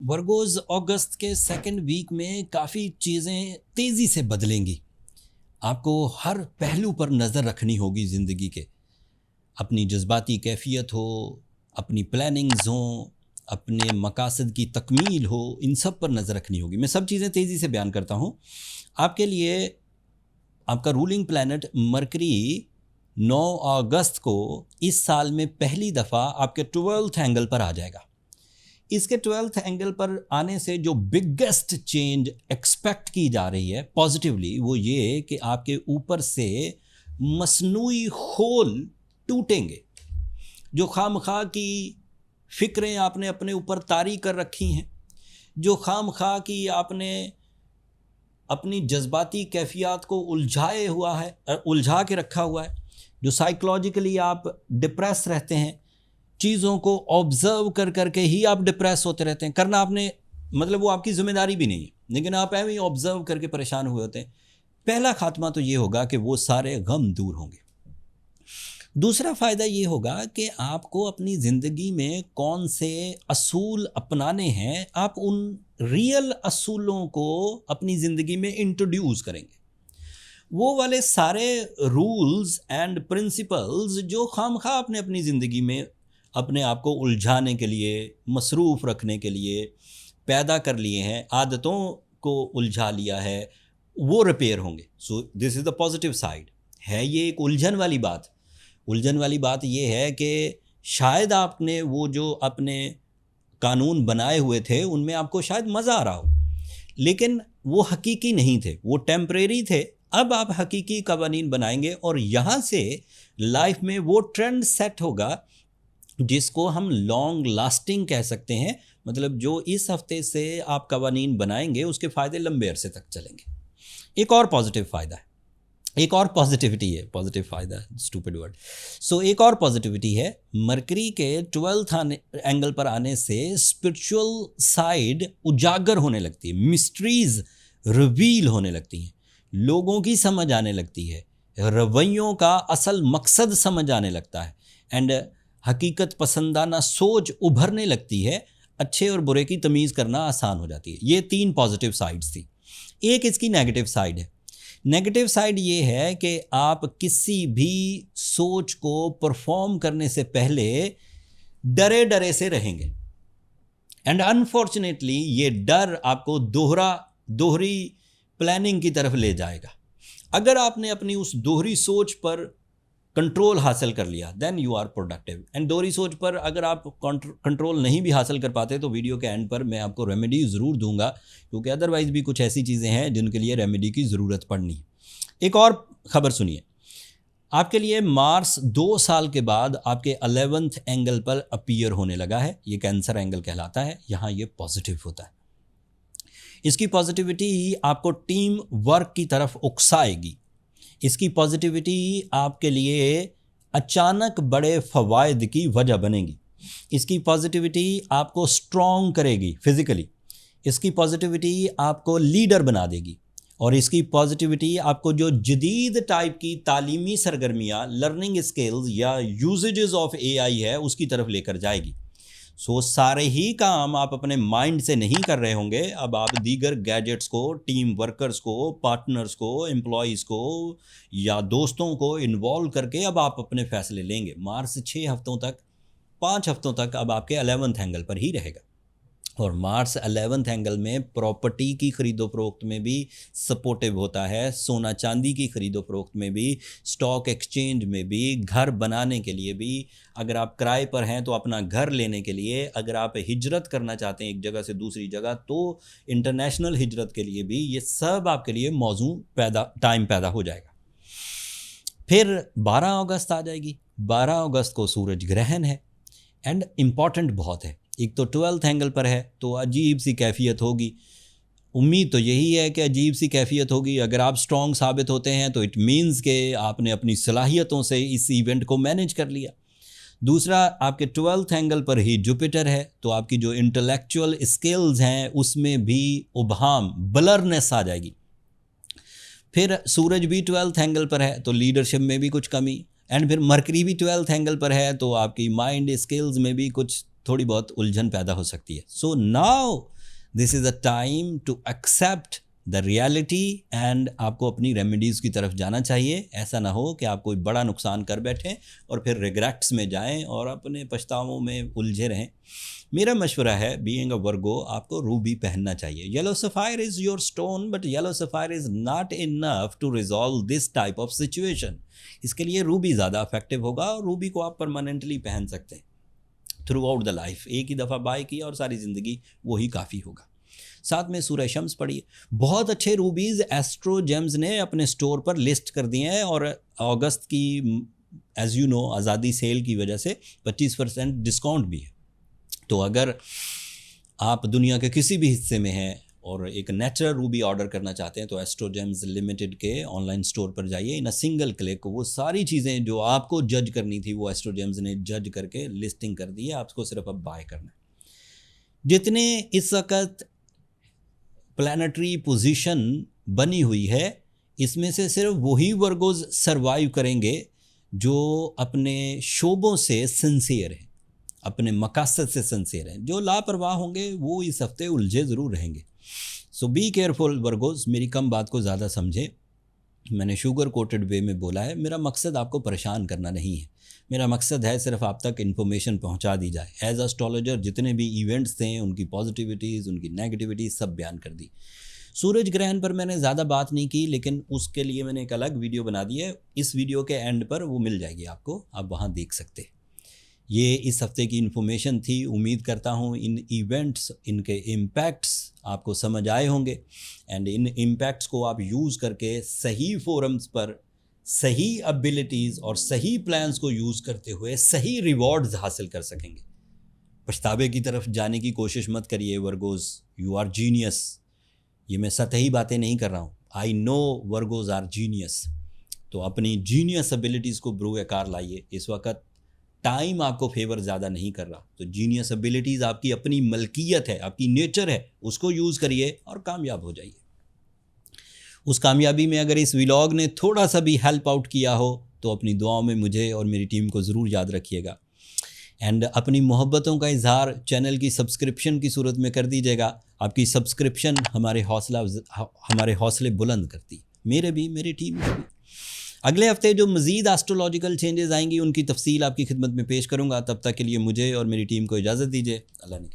Virgos अगस्त के second week में काफ़ी चीज़ें तेज़ी से बदलेंगी। आपको हर पहलू पर नज़र रखनी होगी ज़िंदगी के। अपनी जज्बाती कैफियत हो, अपनी प्लानिंग्स हों, अपने मकासद की तकमील हो, इन सब पर नज़र रखनी होगी। मैं सब चीज़ें तेज़ी से बयान करता हूँ। आपके लिए आपका रूलिंग प्लैनेट मरकरी 9 अगस्त को इस साल में पहली दफ़ा आपके 12th एंगल पर आ जाएगा। इसके 12th एंगल पर आने से जो बिगेस्ट चेंज एक्सपेक्ट की जा रही है पॉजिटिवली, वो ये कि आपके ऊपर से मसनूई खोल टूटेंगे। जो खामखा की फ़िक्रें आपने अपने ऊपर तारी कर रखी हैं, जो खामखा की आपने अपनी जज्बाती कैफियत को उलझा के रखा हुआ है, जो साइकोलॉजिकली आप डिप्रेस रहते हैं, चीज़ों को ऑब्ज़र्व कर करके ही आप डिप्रेस होते रहते हैं। करना आपने मतलब वो आपकी ज़िम्मेदारी भी नहीं है, लेकिन आप ऐਵੇਂ ही ऑब्ज़र्व करके परेशान हुए होते हैं। पहला खात्मा तो ये होगा कि वो सारे गम दूर होंगे। दूसरा फ़ायदा ये होगा कि आपको अपनी ज़िंदगी में कौन से असूल अपनाने हैं, आप उन रियल असूलों को अपनी ज़िंदगी में इंट्रोड्यूस करेंगे। वो वाले सारे रूल्स एंड प्रिंसिपल्स जो खामखा आपने अपनी ज़िंदगी में अपने आप को उलझाने के लिए, मसरूफ़ रखने के लिए पैदा कर लिए हैं, आदतों को उलझा लिया है, वो रिपेयर होंगे। So this is the positive side. है ये एक उलझन वाली बात ये है कि शायद आपने वो जो अपने कानून बनाए हुए थे उनमें आपको शायद मज़ा आ रहा हो, लेकिन वो हकीकी नहीं थे, वो टेम्परेरी थे। अब आप हकीकी कवानीन बनाएंगे और यहाँ से लाइफ में वो ट्रेंड सेट होगा जिसको हम लॉन्ग लास्टिंग कह सकते हैं। मतलब जो इस हफ्ते से आप कवानीन बनाएंगे उसके फ़ायदे लंबे अरसे तक चलेंगे। एक और पॉजिटिव फ़ायदा है, एक और पॉजिटिविटी है, पॉजिटिव फ़ायदा, स्टूपिड वर्ड। सो एक और पॉजिटिविटी है, मरकरी के 12th एंगल पर आने से स्पिरिचुअल साइड उजागर होने लगती है, मिस्ट्रीज़ रिवील होने लगती हैं, लोगों की समझ आने लगती है, रवैयों का असल मकसद समझ आने लगता है, एंड हकीकत पसंदाना सोच उभरने लगती है, अच्छे और बुरे की तमीज़ करना आसान हो जाती है। ये 3 पॉजिटिव साइड्स थी। एक इसकी नेगेटिव साइड है। नेगेटिव साइड ये है कि आप किसी भी सोच को परफॉर्म करने से पहले डरे डरे से रहेंगे, एंड अनफॉर्चुनेटली ये डर आपको दोहरी प्लानिंग की तरफ ले जाएगा। अगर आपने अपनी उस दोहरी सोच पर कंट्रोल हासिल कर लिया, then you are productive. And दोहरी सोच पर अगर आप कंट्रोल नहीं भी हासिल कर पाते तो वीडियो के एंड पर मैं आपको रेमेडी ज़रूर दूंगा, क्योंकि अदरवाइज़ भी कुछ ऐसी चीज़ें हैं जिनके लिए रेमेडी की ज़रूरत पड़नी है। एक और ख़बर सुनिए, आपके लिए मार्स 2 साल के बाद आपके 11th एंगल पर अपीयर होने लगा है। ये कैंसर एंगल कहलाता है, यहाँ ये पॉजिटिव होता है। इसकी पॉजिटिविटी ही आपको टीम वर्क की तरफ उकसाएगी। इसकी पॉजिटिविटी आपके लिए अचानक बड़े फ़वाइद की वजह बनेगी। इसकी पॉजिटिविटी आपको स्ट्रॉन्ग करेगी फिज़िकली। इसकी पॉजिटिविटी आपको लीडर बना देगी, और इसकी पॉजिटिविटी आपको जो जदीद टाइप की तालीमी सरगर्मियाँ, लर्निंग स्किल्स या यूजेजेस ऑफ AI है, उसकी तरफ लेकर जाएगी। सो सारे ही काम आप अपने माइंड से नहीं कर रहे होंगे, अब आप दीगर गैजेट्स को, टीम वर्कर्स को, पार्टनर्स को, एम्प्लॉयज़ को या दोस्तों को इन्वॉल्व करके अब आप अपने फैसले लेंगे। मार्स 5 हफ्तों तक अब आपके 11th एंगल पर ही रहेगा, और मार्स 11th एंगल में प्रॉपर्टी की खरीदो फरोख्त में भी सपोर्टिव होता है, सोना चांदी की खरीदो फरोख्त में भी, स्टॉक एक्सचेंज में भी, घर बनाने के लिए भी, अगर आप किराए पर हैं तो अपना घर लेने के लिए, अगर आप हिजरत करना चाहते हैं एक जगह से दूसरी जगह तो इंटरनेशनल हिजरत के लिए भी, ये सब आपके लिए टाइम पैदा हो जाएगा। फिर 12 अगस्त आ जाएगी। 12 अगस्त को सूरज ग्रहण है, एंड इम्पॉर्टेंट बहुत है। एक तो 12th एंगल पर है तो अजीब सी कैफियत होगी। उम्मीद तो यही है कि अजीब सी कैफियत होगी। अगर आप स्ट्रॉन्ग साबित होते हैं तो इट मीन्स कि आपने अपनी सलाहियतों से इस इवेंट को मैनेज कर लिया। दूसरा, आपके 12th एंगल पर ही जुपिटर है, तो आपकी जो इंटेलेक्चुअल स्किल्स हैं उसमें भी उभाम, ब्लरनेस आ जाएगी। फिर सूरज भी 12th एंगल पर है तो लीडरशिप में भी कुछ कमी, एंड फिर मरकरी भी 12th एंगल पर है तो आपकी माइंड स्किल्स में भी कुछ थोड़ी बहुत उलझन पैदा हो सकती है। So now this is a time to accept the reality and आपको अपनी रेमेडीज़ की तरफ जाना चाहिए। ऐसा ना हो कि आप कोई बड़ा नुकसान कर बैठें और फिर रिग्रेट्स में जाएं और अपने पछतावों में उलझे रहें। मेरा मशवरा है, बीइंग अ वर्गो, आपको रूबी पहनना चाहिए। Yellow sapphire is your stone, but yellow sapphire is not enough to resolve this type of situation. इसके लिए रूबी ज़्यादा इफेक्टिव होगा और रूबी को आप परमानेंटली पहन सकते हैं थ्रू आउट द लाइफ। एक ही दफ़ा बाय किया और सारी ज़िंदगी वही काफ़ी होगा। साथ में सूरह शम्स पढ़िए। बहुत अच्छे रूबीज़ एस्ट्रो जेम्स ने अपने स्टोर पर लिस्ट कर दिए हैं और अगस्त की एज़ यू नो आज़ादी सेल की वजह से 25% डिस्काउंट भी है। तो अगर आप दुनिया के किसी भी हिस्से में हैं और एक नेचुरल रूबी ऑर्डर करना चाहते हैं तो एस्ट्रो जेम्स लिमिटेड के ऑनलाइन स्टोर पर जाइए। इन अ सिंगल क्लिक वो सारी चीज़ें जो आपको जज करनी थी वो एस्ट्रो जेम्स ने जज करके लिस्टिंग कर दी है। आपको सिर्फ अब बाय करना है। जितने इस वक्त प्लानिटरी पोजीशन बनी हुई है, इसमें से सिर्फ वही वर्गोज सरवाइव करेंगे जो अपने शोबों से सिंसियर हैं, अपने मकसद से सिंसियर हैं। जो लापरवाह होंगे वो इस हफ्ते उलझे ज़रूर रहेंगे। सो बी केयरफुल वर्गोज। मेरी कम बात को ज़्यादा समझे। मैंने शुगर कोटेड वे में बोला है। मेरा मकसद आपको परेशान करना नहीं है। मेरा मकसद है सिर्फ आप तक इन्फॉर्मेशन पहुंचा दी जाए। एज एस्ट्रोलॉजर जितने भी इवेंट्स थे उनकी पॉजिटिविटीज़, उनकी नेगेटिविटीज़ सब बयान कर दी। सूरज ग्रहण पर मैंने ज़्यादा बात नहीं की, लेकिन उसके लिए मैंने एक अलग वीडियो बना दी है। इस वीडियो के एंड पर वो मिल जाएगी आपको, आप वहाँ देख सकते। ये इस हफ्ते की इन्फॉर्मेशन थी। उम्मीद करता हूँ इन इवेंट्स, इनके इम्पैक्ट्स आपको समझ आए होंगे एंड इन इम्पैक्ट्स को आप यूज़ करके सही फोरम्स पर सही एबिलिटीज़ और सही प्लान्स को यूज़ करते हुए सही रिवॉर्ड्स हासिल कर सकेंगे। पछतावे की तरफ जाने की कोशिश मत करिए वर्गोज। You are genius. ये मैं सतही बातें नहीं कर रहा हूँ। I know Virgos are genius. तो अपनी जीनियस एबिलिटीज़ को बरूए-कार लाइए। इस वक्त टाइम आपको फेवर ज़्यादा नहीं कर रहा, तो जीनियस एबिलिटीज़ आपकी अपनी मलकियत है, आपकी नेचर है, उसको यूज़ करिए और कामयाब हो जाइए। उस कामयाबी में अगर इस व्लॉग ने थोड़ा सा भी हेल्प आउट किया हो तो अपनी दुआओं में मुझे और मेरी टीम को ज़रूर याद रखिएगा। एंड अपनी मोहब्बतों का इजहार चैनल की सब्सक्रिप्शन की सूरत में कर दीजिएगा। आपकी सब्सक्रिप्शन हमारे हौसले बुलंद करती, मेरे भी, मेरी टीम के भी। अगले हफ्ते जो मज़ीद एस्ट्रोलॉजिकल चेंजेस आएंगी उनकी तफसील आपकी खिदमत में पेश करूँगा। तब तक के लिए मुझे और मेरी टीम को इजाज़त दीजिए। अल्लाह ने